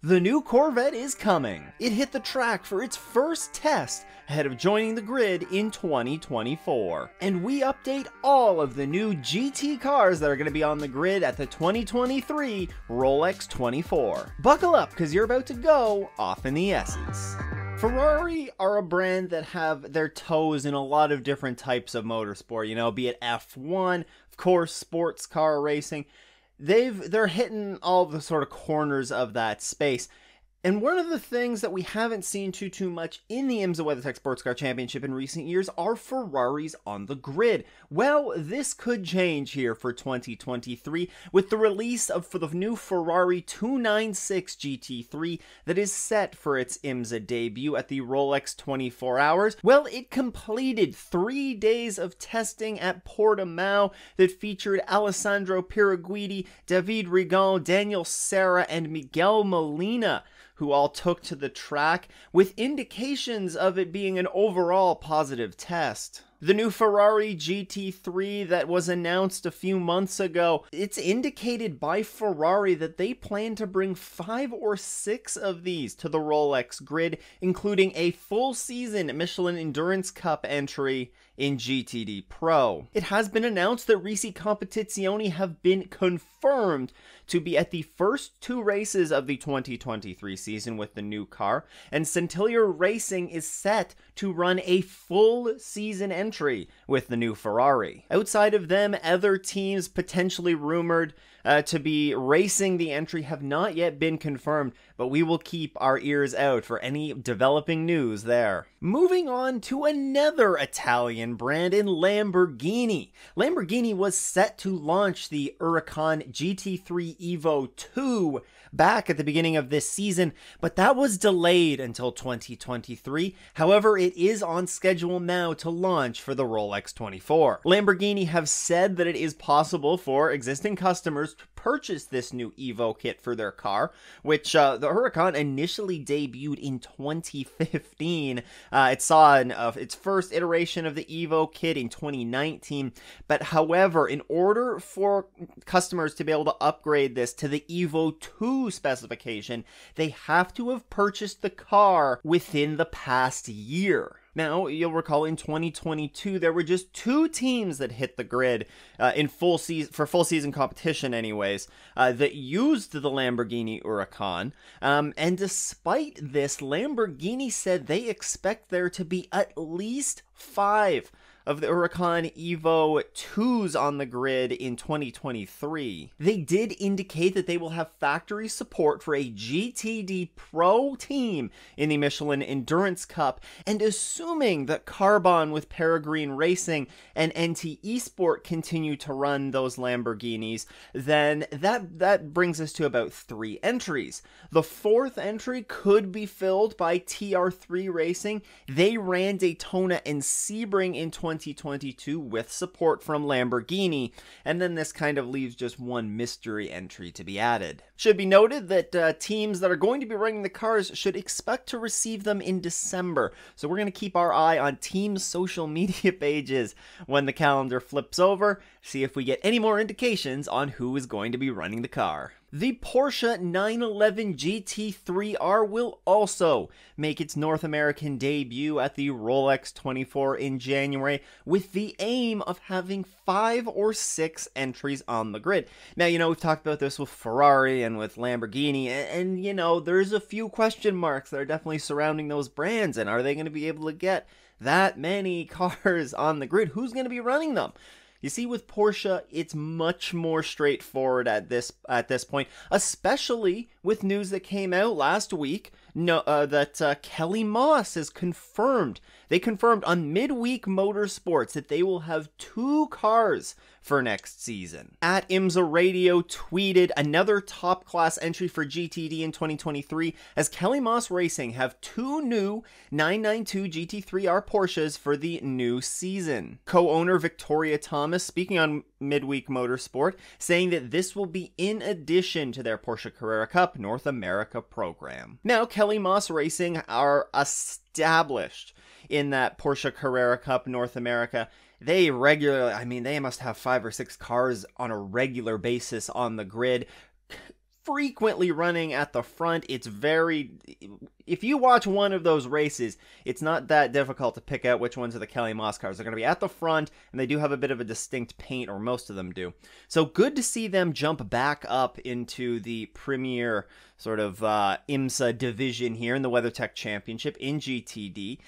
The new Corvette is coming. It hit the track for its first test ahead of joining the grid in 2024. And we update all of the new GT cars that are going to be on the grid at the 2023 Rolex 24. Buckle up, because you're about to go off in the S's. Ferrari are a brand that have their toes in a lot of different types of motorsport, you know, be it F1, of course, sports car racing. They're hitting all the sort of corners of that space. And one of the things that we haven't seen too much in the IMSA WeatherTech Sports Car Championship in recent years are Ferraris on the grid. Well, this could change here for 2023 with the release of the new Ferrari 296 GT3 that is set for its IMSA debut at the Rolex 24 Hours. Well, it completed 3 days of testing at Portimao that featured Alessandro Piriguidi, David Rigon, Daniel Serra, and Miguel Molina, who all took to the track, with indications of it being an overall positive test. The new Ferrari GT3 that was announced a few months ago, it's indicated by Ferrari that they plan to bring 5 or 6 of these to the Rolex grid, including a full season Michelin Endurance Cup entry in GTD Pro. It has been announced that Risi Competizioni have been confirmed to be at the first 2 races of the 2023 season with the new car, and Centillier Racing is set to run a full season entry with the new Ferrari. Outside of them, other teams potentially rumored to be racing the entry have not yet been confirmed, but we will keep our ears out for any developing news there. Moving on to another Italian brand in Lamborghini. Lamborghini was set to launch the Huracan GT3 Evo 2 back at the beginning of this season, but that was delayed until 2023. However, it is on schedule now to launch for the Rolex 24. Lamborghini have said that it is possible for existing customers to purchase this new Evo kit for their car, which the Huracan initially debuted in 2015. It saw its first iteration of the Evo kit in 2019, but however, in order for customers to be able to upgrade this to the Evo 2 specification, they have to have purchased the car within the past year. Now, you'll recall in 2022, there were just 2 teams that hit the grid for full season competition anyways, that used the Lamborghini Huracan. And despite this, Lamborghini said they expect there to be at least 5 of the Huracan Evo 2s on the grid in 2023. They did indicate that they will have factory support for a GTD Pro team in the Michelin Endurance Cup, and assuming that Carbon with Peregrine Racing and NT Esport continue to run those Lamborghinis, then that brings us to about 3 entries. The 4th entry could be filled by TR3 Racing. They ran Daytona and Sebring in 2022 with support from Lamborghini, and then this kind of leaves just 1 mystery entry to be added. Should be noted that teams that are going to be running the cars should expect to receive them in December, so we're going to keep our eye on team social media pages when the calendar flips over, see if we get any more indications on who is going to be running the car. The Porsche 911 GT3R will also make its North American debut at the Rolex 24 in January, with the aim of having 5 or 6 entries on the grid. Now, you know, we've talked about this with Ferrari and with Lamborghini, and you know, there's a few question marks that are definitely surrounding those brands, and are they going to be able to get that many cars on the grid? Who's going to be running them? You see, with Porsche, it's much more straightforward at this point, especially with news that came out last week that Kelly Moss is confirmed. They confirmed on Midweek Motorsports that they will have 2 cars for next season. At IMSA Radio tweeted another top class entry for GTD in 2023 as Kelly Moss Racing have 2 new 992 GT3R Porsches for the new season. Co-owner Victoria Thomas speaking on Midweek Motorsport, saying that this will be in addition to their Porsche Carrera Cup North America program. Now, Kelly Moss Racing are established in that Porsche Carrera Cup North America. They regularly, they must have 5 or 6 cars on a regular basis on the grid. frequently running at the front. If you watch one of those races, it's not that difficult to pick out which ones are the Kelly Moss cars. They're going to be at the front, and they do have a bit of a distinct paint, or most of them do. So good to see them jump back up into the premier sort of IMSA division here in the WeatherTech Championship in GTD.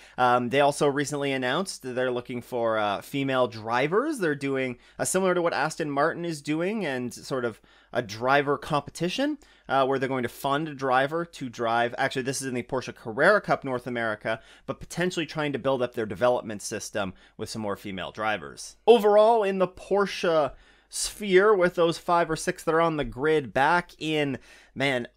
They also recently announced that they're looking for female drivers. They're doing similar to what Aston Martin is doing, and sort of a driver competition where they're going to fund a driver to drive. Actually, this is in the Porsche Carrera Cup North America, but potentially trying to build up their development system with some more female drivers. Overall, in the Porsche sphere, with those 5 or 6 that are on the grid back in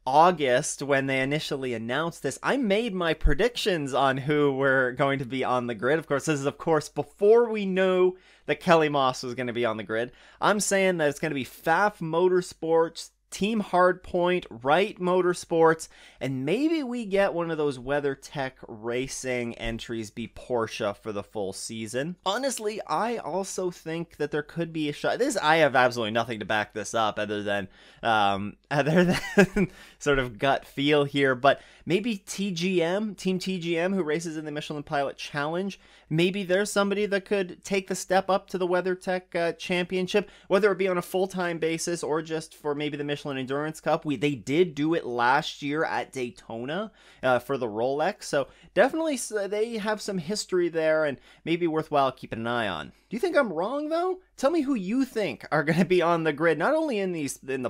August when they initially announced this, I made my predictions on who were going to be on the grid. Of course, this is before we knew that Kelly Moss was going to be on the grid. I'm saying that it's going to be Pfaff Motorsports, Team Hardpoint, Wright Motorsports, and maybe we get one of those WeatherTech Racing entries be Porsche for the full season. Honestly, I also think that there could be a shot. I have absolutely nothing to back this up other than sort of gut feel here, but maybe Team TGM, who races in the Michelin Pilot Challenge, maybe there's somebody that could take the step up to the WeatherTech Championship, whether it be on a full-time basis or just for maybe the Michelin Endurance Cup. They did do it last year at Daytona for the Rolex, so definitely they have some history there and maybe worthwhile keeping an eye on. Do you think I'm wrong, though? Tell me who you think are going to be on the grid, not only in the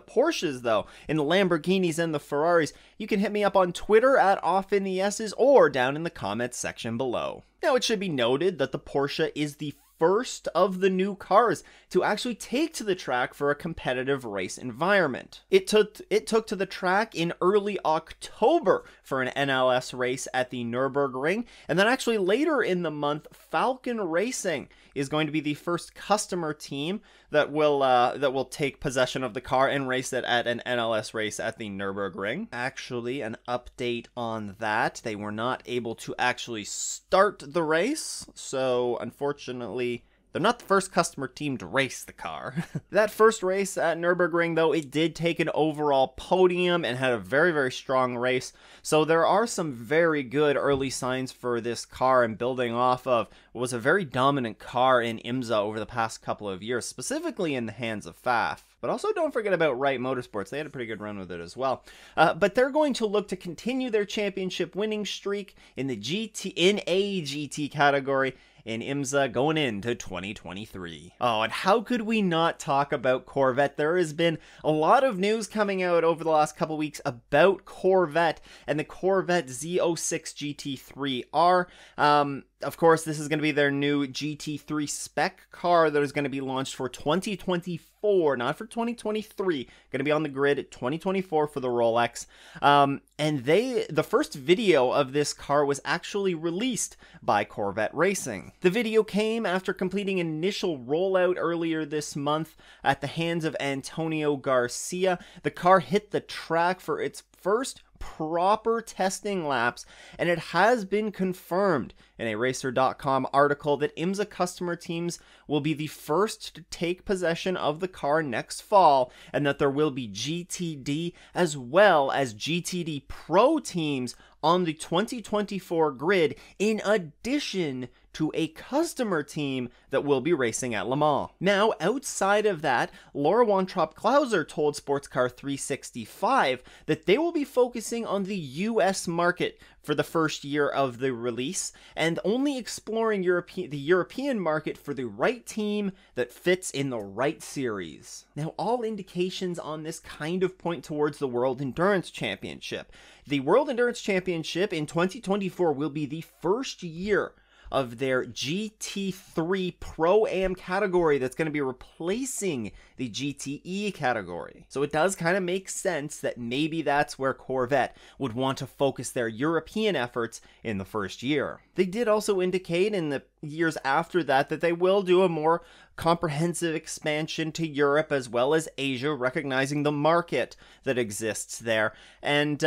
Porsches, though, in the Lamborghinis and the Ferraris. You can hit me up on Twitter at OffInTheS's or down in the comments section below. Now, it should be noted that the Porsche is the first of the new cars to actually take to the track for a competitive race environment. It took to the track in early October for an NLS race at the Nürburgring, and then actually later in the month, Falcon Racing is going to be the first customer team that will take possession of the car and race it at an NLS race at the Nürburgring. Actually, an update on that: they were not able to actually start the race, so unfortunately they're not the first customer team to race the car. That first race at Nürburgring, though, it did take an overall podium and had a very, very strong race. So there are some very good early signs for this car, and building off of what was a very dominant car in IMSA over the past couple of years, specifically in the hands of Pfaff. But also don't forget about Wright Motorsports. They had a pretty good run with it as well. But they're going to look to continue their championship winning streak in the GT category in IMSA going into 2023. Oh, and how could we not talk about Corvette? There has been a lot of news coming out over the last couple weeks about Corvette and the Corvette Z06 GT3R. Of course, this is going to be their new GT3 spec car that is going to be launched for 2024, not for 2023. Going to be on the grid at 2024 for the Rolex. And the first video of this car was actually released by Corvette Racing. The video came after completing an initial rollout earlier this month at the hands of Antonio Garcia. The car hit the track for its first proper testing laps, and it has been confirmed in a Racer.com article that IMSA customer teams will be the first to take possession of the car next fall, and that there will be GTD as well as GTD Pro teams on the 2024 grid, in addition to a customer team that will be racing at Le Mans. Now, outside of that, Laura Weintraub-Klauser told Sportscar 365 that they will be focusing on the US market for the first year of the release, and only exploring the European market for the right team that fits in the right series. Now, all indications on this kind of point towards the World Endurance Championship. The World Endurance Championship in 2024 will be the first year of their GT3 Pro-Am category that's going to be replacing the GTE category. So it does kind of make sense that maybe that's where Corvette would want to focus their European efforts in the first year. They did also indicate in the years after that they will do a more comprehensive expansion to Europe as well as Asia, recognizing the market that exists there. And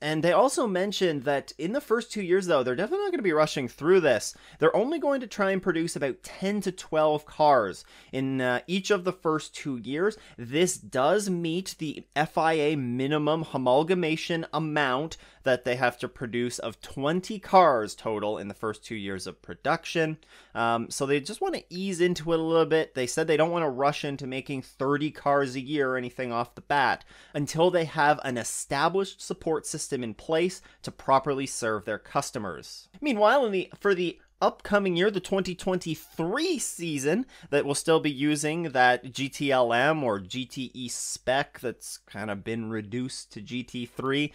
they also mentioned that in the first 2 years, though, they're definitely not going to be rushing through this. They're only going to try and produce about 10 to 12 cars in each of the first 2 years. This does meet the FIA minimum homologation amount that they have to produce of 20 cars total in the first 2 years of production. So they just want to ease into it a little bit. They said they don't want to rush into making 30 cars a year or anything off the bat until they have an established support system in place to properly serve their customers. Meanwhile, for the upcoming year, the 2023 season, that will still be using that GTLM or GTE spec that's kind of been reduced to GT3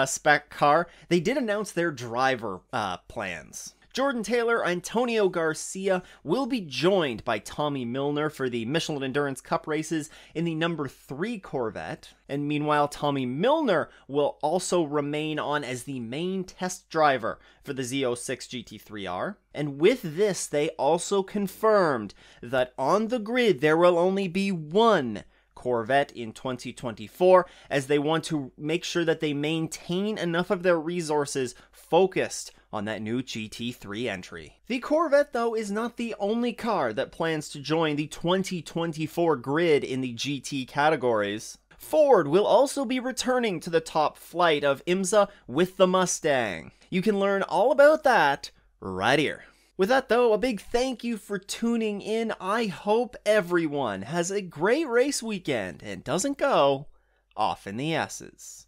spec car, they did announce their driver plans. Jordan Taylor, Antonio Garcia will be joined by Tommy Milner for the Michelin Endurance Cup races in the number 3 Corvette. And meanwhile, Tommy Milner will also remain on as the main test driver for the Z06 GT3R. And with this, they also confirmed that on the grid there will only be one Corvette in 2024, as they want to make sure that they maintain enough of their resources focused on that new GT3 entry. The Corvette, though, is not the only car that plans to join the 2024 grid in the GT categories. Ford will also be returning to the top flight of IMSA with the Mustang. You can learn all about that right here. With that, though, a big thank you for tuning in. I hope everyone has a great race weekend and doesn't go off in the S's.